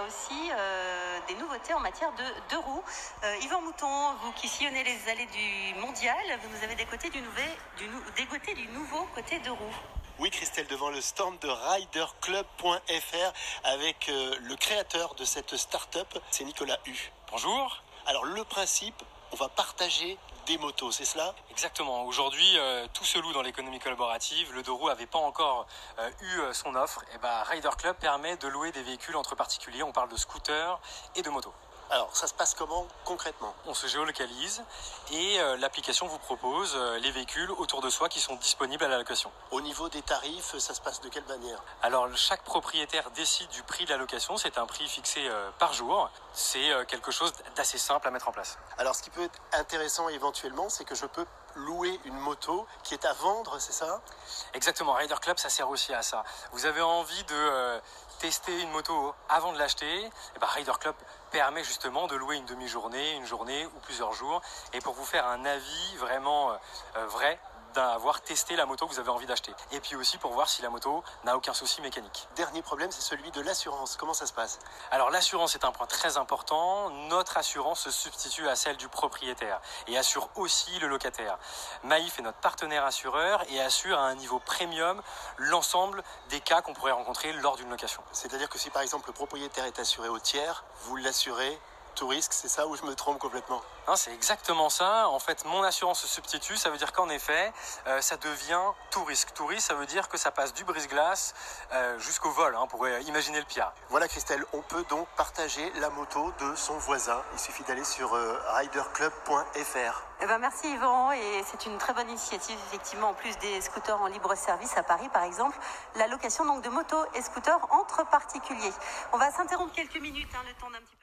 a aussi des nouveautés en matière de deux roues. Yvan Mouton, vous qui sillonnez les allées du mondial, vous nous avez dégoté du nouveau côté deux roues. Oui, Christelle, devant le stand de riderclub.fr avec le créateur de cette start-up, c'est Nicolas Hu. Bonjour. Alors le principe, on va partager des motos, c'est cela ? Exactement. Aujourd'hui, tout se loue dans l'économie collaborative. Le deux roues n'avait pas encore eu son offre. Et Rider Club permet de louer des véhicules entre particuliers. On parle de scooters et de motos. Alors, ça se passe comment concrètement ? On se géolocalise et l'application vous propose les véhicules autour de soi qui sont disponibles à la location. Au niveau des tarifs, ça se passe de quelle manière ? Alors, chaque propriétaire décide du prix de la location. C'est un prix fixé par jour. C'est quelque chose d'assez simple à mettre en place. Alors, ce qui peut être intéressant éventuellement, c'est que je peux louer une moto qui est à vendre, c'est ça ? Exactement. Rider Club, ça sert aussi à ça. Vous avez envie de tester une moto avant de l'acheter, Rider Club permet justement de louer une demi-journée, une journée ou plusieurs jours, et pour vous faire un avis vraiment vrai d'avoir testé la moto que vous avez envie d'acheter. Et puis aussi pour voir si la moto n'a aucun souci mécanique. Dernier problème, c'est celui de l'assurance. Comment ça se passe ? Alors l'assurance est un point très important. Notre assurance se substitue à celle du propriétaire et assure aussi le locataire. Maïf est notre partenaire assureur et assure à un niveau premium l'ensemble des cas qu'on pourrait rencontrer lors d'une location. C'est-à-dire que si par exemple le propriétaire est assuré au tiers, vous l'assurez tout risque, c'est ça ou je me trompe complètement ? Non, c'est exactement ça. En fait, mon assurance se substitue. Ça veut dire qu'en effet, ça devient tout risque. Tout risque, ça veut dire que ça passe du brise-glace jusqu'au vol. On pourrait imaginer le pire. Voilà Christelle, on peut donc partager la moto de son voisin. Il suffit d'aller sur riderclub.fr. Merci Yvan, et c'est une très bonne initiative effectivement, en plus des scooters en libre service à Paris par exemple, la location donc de motos et scooters entre particuliers. On va s'interrompre quelques minutes, le temps d'un petit peu.